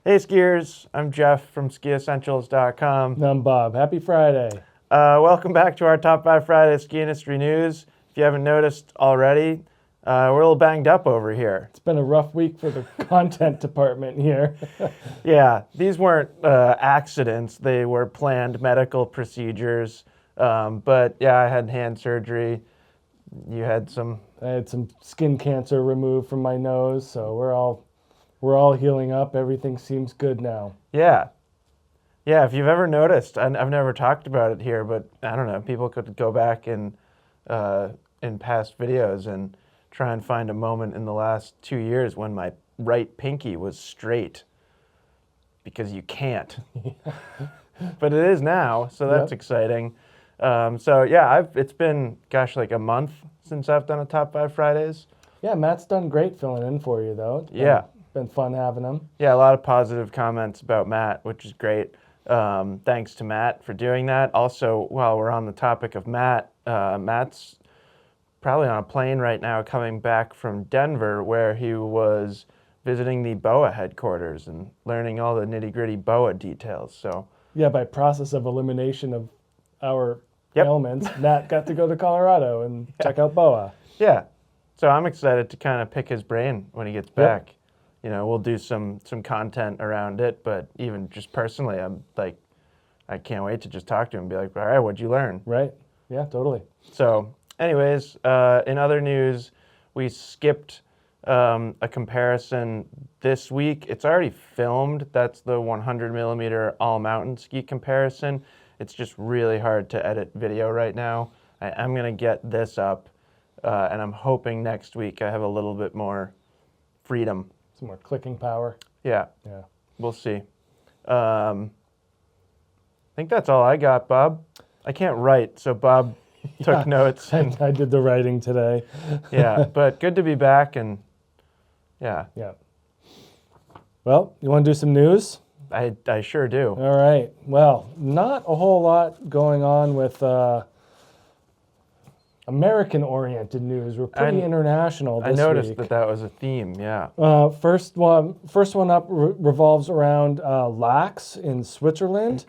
Hey skiers, I'm Jeff from skiessentials.com. And I'm Bob. Happy Friday. Welcome back to our Top 5 Friday ski industry news. If you haven't noticed already, we're a little banged up over here. It's been a rough week for the content department here. Yeah, these weren't accidents. They were planned medical procedures. But yeah, I had hand surgery. You had some... I had some skin cancer removed from my nose, so we're all healing up. Everything seems good now. Yeah. Yeah, if you've ever noticed, I've never talked about it here, but I don't know, people could go back in past videos and try and find a moment in the last 2 years when my right pinky was straight, because you can't. But it is now, so that's exciting. So yeah, it's been, gosh, like a month since I've done a Top 5 Fridays. Yeah, Matt's done great filling in for you, though. Yeah. Been fun having him. Yeah, a lot of positive comments about Matt, which is great. Thanks to Matt for doing that. Also, while we're on the topic of Matt, Matt's probably on a plane right now coming back from Denver, where he was visiting the BOA headquarters and learning all the nitty-gritty BOA details. So yeah, by process of elimination of our ailments, Matt got to go to Colorado and check out BOA. Yeah, so I'm excited to kind of pick his brain when he gets back. You know, we'll do some content around it, but even just personally, I'm like, I can't wait to just talk to him and be like, all right, what'd you learn? Right. Yeah, totally. So anyways, in other news, we skipped a comparison this week. It's already filmed. That's the 100 millimeter all mountain ski comparison. It's just really hard to edit video right now. I'm going to get this up, and I'm hoping next week I have a little bit more freedom. Some more clicking power. Yeah. Yeah. We'll see. I think that's all I got, Bob. I can't write, so Bob took notes. And, I did the writing today. yeah, but good to be back, and yeah. Yeah. Well, you want to do some news? I sure do. All right. Well, not a whole lot going on with American-oriented news. We're pretty international this week. I noticed that was a theme, yeah. First one up revolves around LAAX in Switzerland.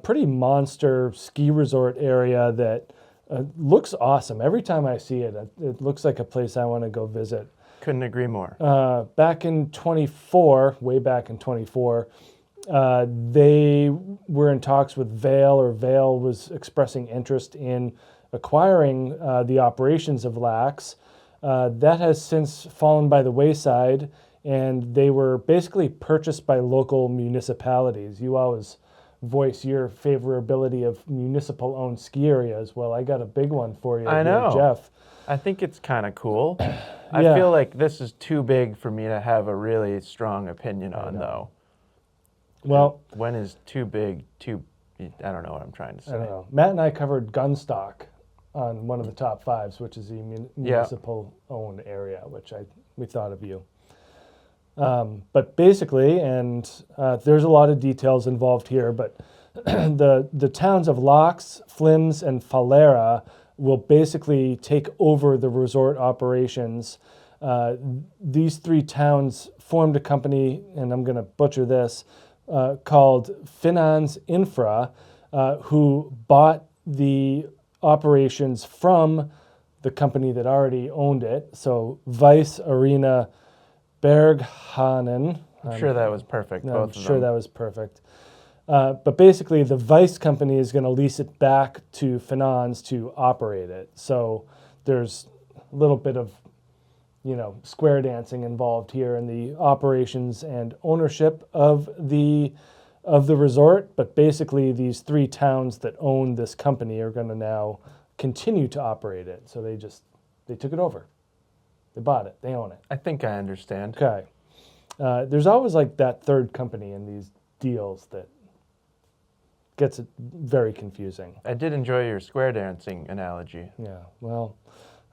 Pretty monster ski resort area that looks awesome. Every time I see it, it looks like a place I want to go visit. Couldn't agree more. Back in 24, way back in 24, they were in talks with Vail, or Vail was expressing interest in acquiring the operations of LAAX. That has since fallen by the wayside, and they were basically purchased by local municipalities. You always voice your favorability of municipal-owned ski areas. Well, I got a big one for you, Jeff. I think it's kind of cool. I feel like this is too big for me to have a really strong opinion on, though. Well, when is too big, I don't know what I'm trying to say. I don't know. Matt and I covered Gunstock on one of the top fives, which is the municipal-owned area, which we thought of you. But basically, and there's a lot of details involved here, but the towns of LAAX, Flims, and Falera will basically take over the resort operations. These three towns formed a company, and I'm going to butcher this, called Finans Infra, who bought the operations from the company that already owned it. So Weiss Arena Berghanen. I'm sure that was perfect. I'm sure that was perfect. But basically, the Weiss company is going to lease it back to Finans to operate it. So there's a little bit of, square dancing involved here in the operations and ownership of the resort. But basically, these three towns that own this company are going to now continue to operate it. So they took it over. They bought it. They own it. I think I understand. Okay. There's always like that third company in these deals that gets it very confusing. I did enjoy your square dancing analogy. Yeah, well,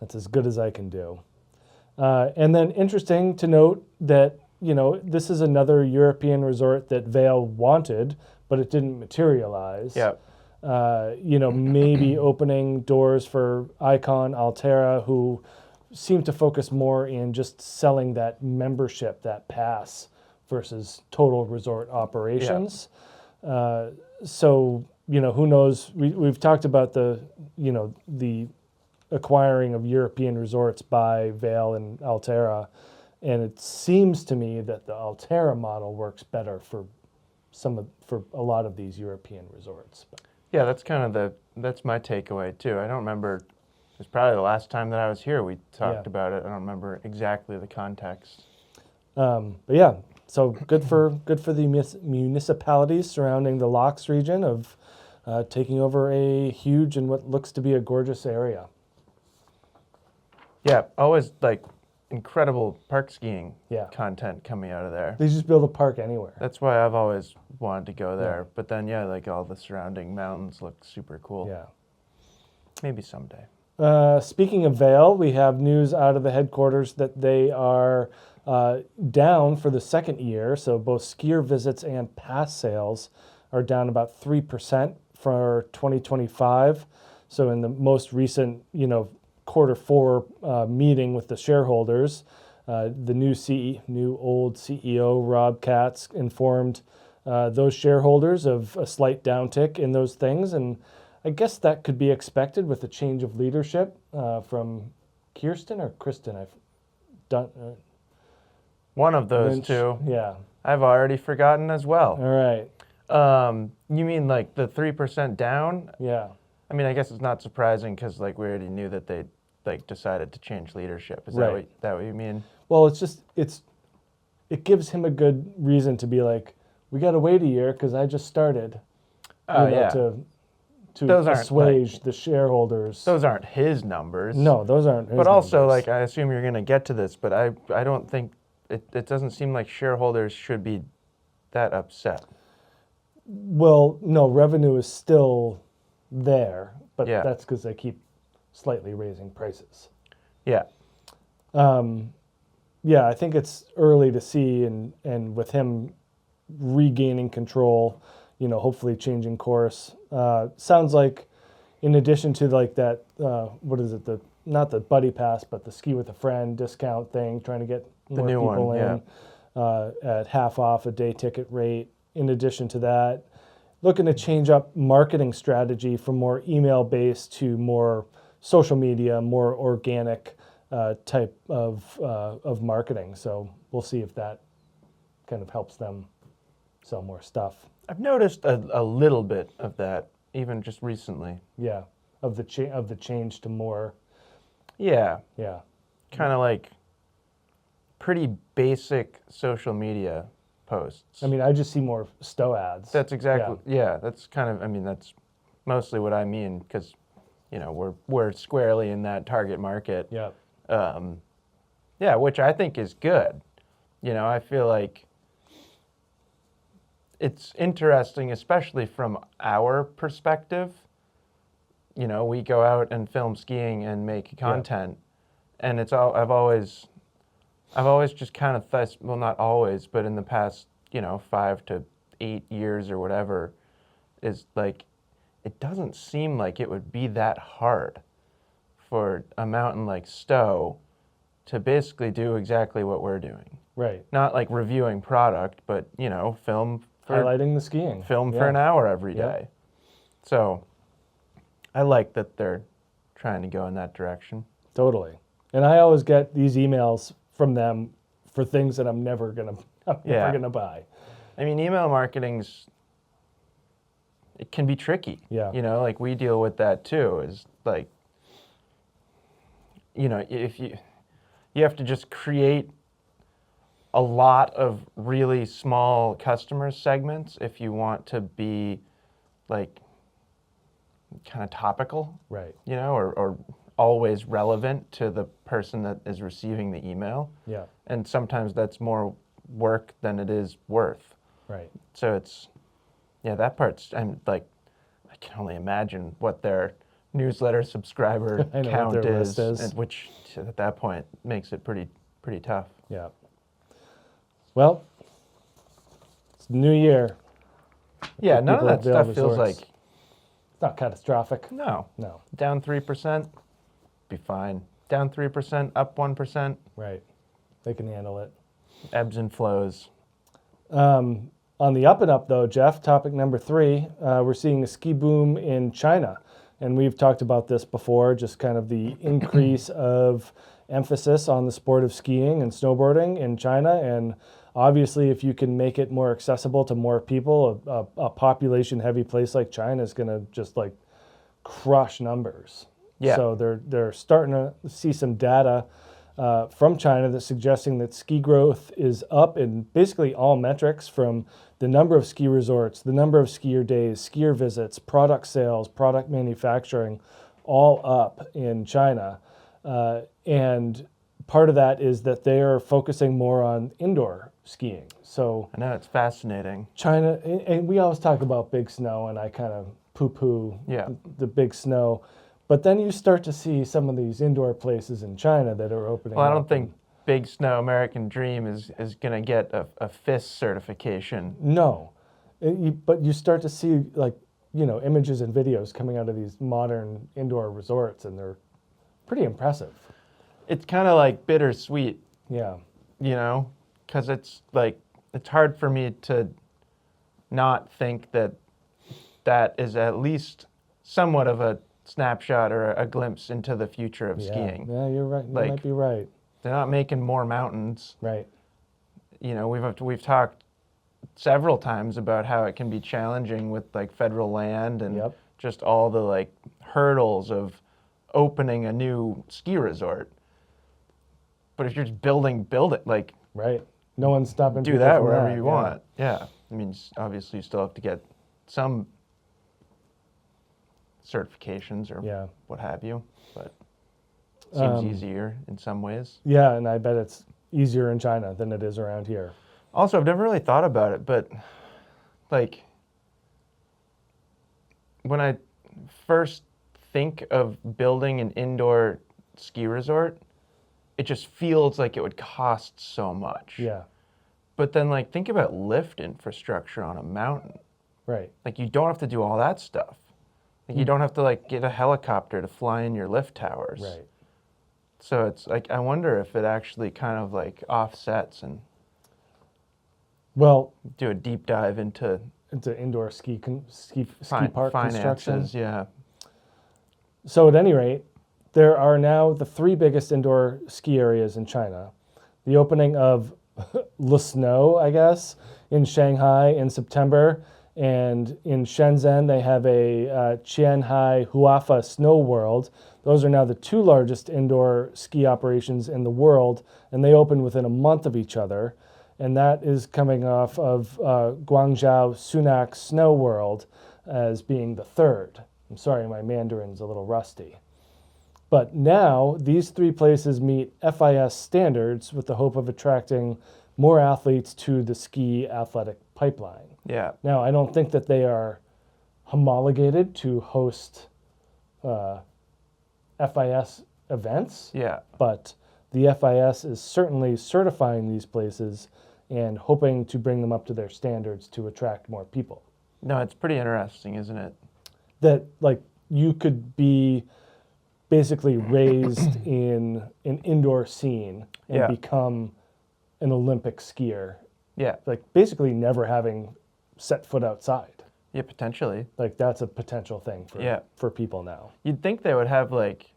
that's as good as I can do. And then interesting to note that, this is another European resort that Vail wanted, but it didn't materialize. Yeah. Maybe opening doors for Icon, Altera, who seem to focus more in just selling that membership, that pass versus total resort operations. So, who knows? We've talked about the acquiring of European resorts by Vail and Altera, and it seems to me that the Altera model works better for a lot of these European resorts. Yeah, that's my takeaway too. I don't remember. It was probably the last time that I was here we talked about it. I don't remember exactly the context. But yeah, so good for the municipalities surrounding the LAAX region of taking over a huge and what looks to be a gorgeous area. Yeah, always like incredible park skiing Yeah. content coming out of there. They just build a park anywhere. That's why I've always wanted to go there. But then, like all the surrounding mountains look super cool. Yeah. Maybe someday. Speaking of Vail, we have news out of the headquarters that they are down for the second year. So both skier visits and pass sales are down about 3% for 2025. So in the most recent, Q4 meeting with the shareholders, the new old CEO Rob Katz informed those shareholders of a slight downtick in those things, and I guess that could be expected with a change of leadership from Kirsten or Kristen. I've done one of those Lynch. two. Yeah. I've already forgotten as well. All right. You mean like the 3% down? Yeah. I mean, I guess it's not surprising because like we already knew that they decided to change leadership. Is Right. that what you mean? Well, it gives him a good reason to be like, we got to wait a year because I just started. To those aren't, assuage the shareholders. Those aren't his numbers. No, those aren't his But also, numbers. like, I assume you're going to get to this, but I don't think it doesn't seem like shareholders should be that upset. Well, no, revenue is still there, but Yeah. that's because they keep slightly raising prices. Yeah. Yeah, I think it's early to see, and with him regaining control, hopefully changing course. Sounds like, in addition to like that, what is it? Not the buddy pass, but the ski with a friend discount thing, trying to get more new people one, in at half off a day ticket rate. In addition to that, looking to change up marketing strategy from more email based to more social media, more organic type of marketing. So we'll see if that kind of helps them sell more stuff. I've noticed a little bit of that, even just recently. Yeah, of the change to more. Yeah. Yeah. Kind of like pretty basic social media posts. I mean, I just see more Stowe ads. That's exactly, yeah, that's kind of, I mean, that's mostly what I mean because, we're squarely in that target market. Yeah. Yeah, which I think is good. I feel like it's interesting, especially from our perspective. We go out and film skiing and make content, and it's all I've always just kind of thought, well, not always, but in the past, 5 to 8 years or whatever, is like, it doesn't seem like it would be that hard for a mountain like Stowe to basically do exactly what we're doing. Right. Not like reviewing product, but, film Highlighting the skiing. Film for an hour every day. So I like that they're trying to go in that direction. Totally. And I always get these emails from them for things that I'm never gonna buy. I mean, email marketing's, it can be tricky. Yeah. Like we deal with that too, is like, if you have to just create a lot of really small customer segments if you want to be like kind of topical, Right. or always relevant to the person that is receiving the email. Yeah. And sometimes that's more work than it is worth. Right. So it's, that part's, and like, I can only imagine what their newsletter subscriber I know count what their is, list is. and which at that point makes it pretty tough. Yeah. Well, it's a new year. Yeah, none of people that at Vail stuff feels Resorts. like, It's not catastrophic. no, No. down 3%, be fine. Down 3%, up 1%, Right. They can handle it. ebbs and flows. On the up and up, though, Jeff, topic number 3, we're seeing a ski boom in China. And we've talked about this before, just kind of the increase of emphasis on the sport of skiing and snowboarding in China. And obviously, if you can make it more accessible to more people, a population-heavy place like China is going to just like crush numbers. Yeah. So they're starting to see some data from China that's suggesting that ski growth is up in basically all metrics, from the number of ski resorts, the number of skier days, skier visits, product sales, product manufacturing, all up in China. And part of that is that they are focusing more on indoor skiing. So I know, it's fascinating. China, and we always talk about big snow, and I kind of poo-poo the big snow. But then you start to see some of these indoor places in China that are opening Well, I up. don't think Big Snow American Dream is going to get a FIS certification. No. But you start to see, like, images and videos coming out of these modern indoor resorts, and they're pretty impressive. It's kind of like bittersweet, Yeah. because it's like, it's hard for me to not think that that is at least somewhat of a snapshot or a glimpse into the future of skiing. Yeah, you're right. You might be right. They're not making more mountains. Right. We've talked several times about how it can be challenging with like federal land and just all the like hurdles of opening a new ski resort. But if you're just build it, like, right. No one's stopping. Do that wherever you want. Yeah. I mean, obviously you still have to get some certifications or what have you, but it seems easier in some ways. Yeah, and I bet it's easier in China than it is around here. Also, I've never really thought about it, but like when I first think of building an indoor ski resort, it just feels like it would cost so much. Yeah. But then like think about lift infrastructure on a mountain. Right. Like you don't have to do all that stuff. Like you don't have to like get a helicopter to fly in your lift towers. Right. So it's like, I wonder if it actually kind of like offsets and do a deep dive into indoor ski park finances, construction. Yeah. So at any rate, there are now the 3 biggest indoor ski areas in China. The opening of Le Snow, I guess, in Shanghai in September. And in Shenzhen, they have a Qianhai Huafa Snow World. Those are now the 2 largest indoor ski operations in the world, and they open within a month of each other. And that is coming off of Guangzhou Sunac Snow World as being the 3rd. I'm sorry, my Mandarin's a little rusty. But now these 3 places meet FIS standards with the hope of attracting more athletes to the ski athletic pipeline. Yeah. Now, I don't think that they are homologated to host FIS events. Yeah. But the FIS is certainly certifying these places and hoping to bring them up to their standards to attract more people. No, it's pretty interesting, isn't it? That, like, you could be basically raised in an indoor scene and become an Olympic skier. Yeah. Like, basically never having set foot outside. Yeah, potentially. Like, that's a potential thing for people now. You'd think they would have, like,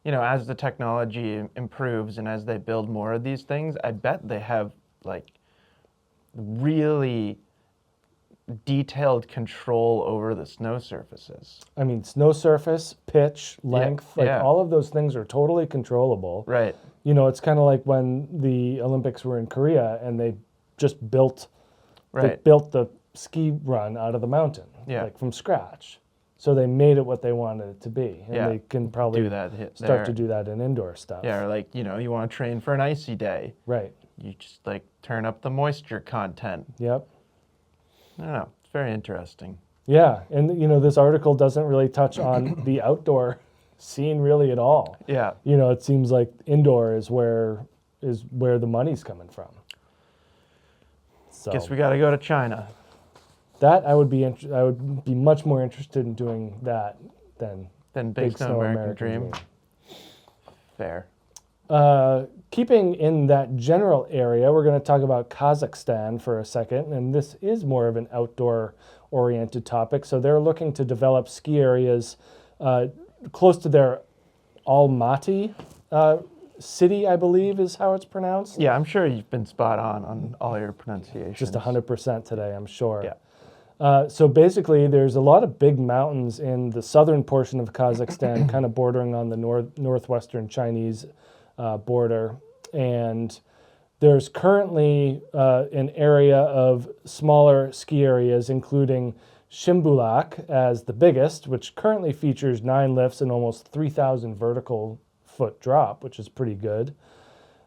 as the technology improves and as they build more of these things, I bet they have, like, really detailed control over the snow surfaces. I mean, snow surface, pitch, length, all of those things are totally controllable. Right. It's kind of like when the Olympics were in Korea and they just built the ski run out of the mountain, like from scratch. So they made it what they wanted it to be. And they can probably start to do that in indoor stuff. Yeah, or like, you want to train for an icy day. Right. You just like turn up the moisture content. Yep. I don't know. It's very interesting. Yeah. And, this article doesn't really touch on the outdoor scene really at all. Yeah. It seems like indoor is where the money's coming from. So guess we got to go to China. That I would be much more interested in doing that than Big Snow American Dream. Fair. keeping in that general area, we're going to talk about Kazakhstan for a second, and this is more of an outdoor-oriented topic. So they're looking to develop ski areas close to their Almaty city, I believe is how it's pronounced. Yeah, I'm sure you've been spot on all your pronunciations. Just 100% today, I'm sure. Yeah. So basically, there's a lot of big mountains in the southern portion of Kazakhstan, kind of bordering on the northwestern Chinese border. And there's currently an area of smaller ski areas, including Shimbulak as the biggest, which currently features 9 lifts and almost 3,000 vertical foot drop, which is pretty good.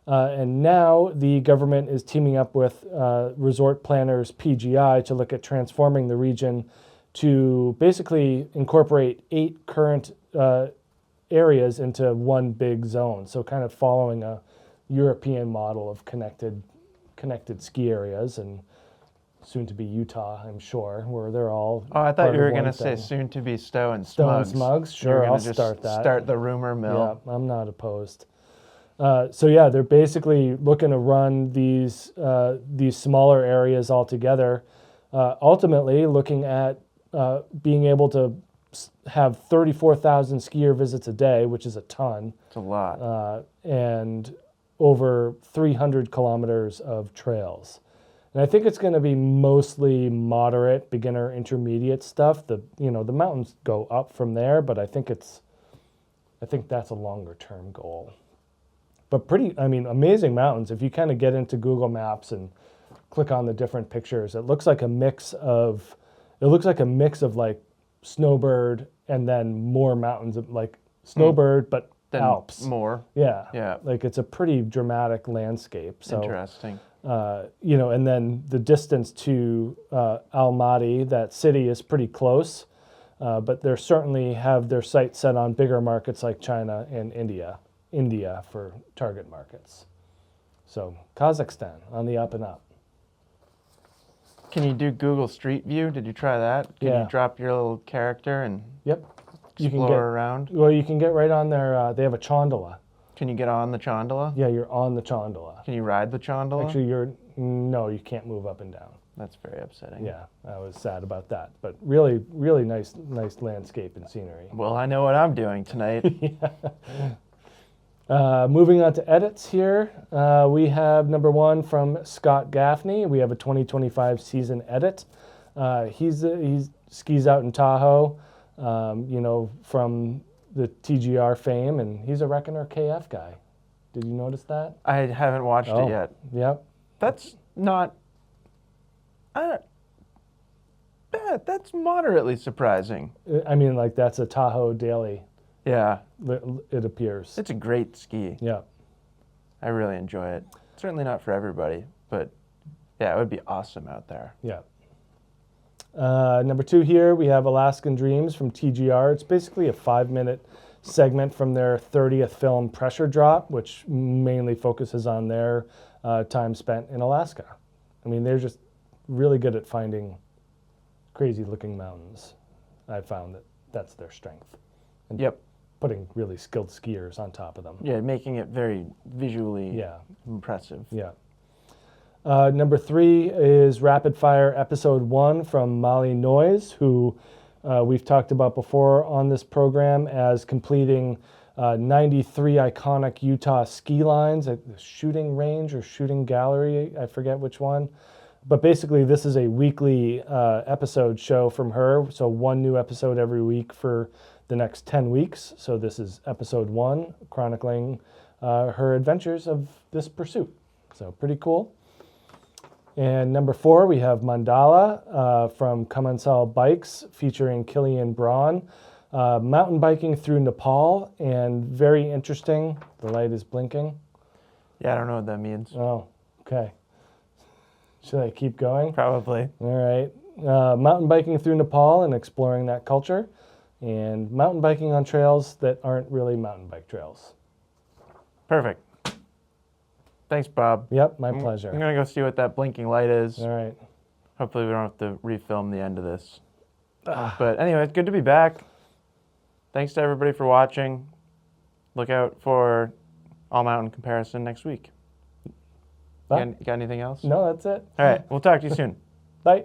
And now the government is teaming up with resort planners PGI to look at transforming the region to basically incorporate 8 current areas into one big zone. So kind of following a European model of connected ski areas, and soon to be Utah, I'm sure, where they're all. Oh, I thought you were going to say soon to be Stowe and Smugs. Smugs, sure, I'll start that. Start the rumor mill. Yeah, I'm not opposed. So yeah, they're basically looking to run these smaller areas all together. Ultimately, looking at being able to have 34,000 skier visits a day, which is a ton. It's a lot. And over 300 kilometers of trails. And I think it's going to be mostly moderate, beginner, intermediate stuff. The mountains go up from there, but I think that's a longer term goal. But amazing mountains. If you kind of get into Google Maps and click on the different pictures, it looks like a mix of like Snowbird and then more mountains, like Snowbird, but then Alps. More. Yeah. Yeah. Like it's a pretty dramatic landscape. So, interesting. And then the distance to Almaty, that city, is pretty close. But they certainly have their sights set on bigger markets like China and India for target markets. So Kazakhstan on the up and up. Can you do Google Street View? Did you try that? Can you drop your little character and explore around? Well, you can get right on there. They have a chondola. Can you get on the chondola? Yeah, you're on the chondola. Can you ride the chondola? Actually, no, you can't move up and down. That's very upsetting. Yeah, I was sad about that. But really, really nice landscape and scenery. Well, I know what I'm doing tonight. Moving on to edits here, we have number 1 from Scott Gaffney. We have a 2025 season edit. He skis out in Tahoe, from the TGR fame, and he's a Reckoner KF guy. Did you notice that? I haven't watched it yet. Yep. That's not. That's moderately surprising. That's a Tahoe daily. Yeah. It appears. It's a great ski. Yeah. I really enjoy it. Certainly not for everybody, but yeah, it would be awesome out there. Yeah. Number 2 here, we have Alaskan Dreams from TGR. It's basically a 5-minute segment from their 30th film Pressure Drop, which mainly focuses on their time spent in Alaska. They're just really good at finding crazy-looking mountains. I found that's their strength. And putting really skilled skiers on top of them. Yeah, making it very visually impressive. Yeah. Number 3 is Rapid Fire Episode 1 from Molly Noyes, who we've talked about before on this program as completing 93 iconic Utah ski lines at the shooting range or shooting gallery, I forget which one. But basically, this is a weekly episode show from her, so 1 new episode every week for the next 10 weeks. So this is episode 1, chronicling her adventures of this pursuit. So pretty cool. And number 4, we have Mandala from Commensal Bikes featuring Killian Braun. Mountain biking through Nepal, and very interesting. The light is blinking. Yeah, I don't know what that means. Oh, okay. Should I keep going? Probably. All right. Mountain biking through Nepal and exploring that culture, and mountain biking on trails that aren't really mountain bike trails. Perfect. Thanks, Bob. Yep, my pleasure. I'm going to go see what that blinking light is. All right. Hopefully we don't have to refilm the end of this. But anyway, it's good to be back. Thanks to everybody for watching. Look out for all mountain comparison next week. Huh? Got anything else? No, that's it. All right. We'll talk to you soon. Bye.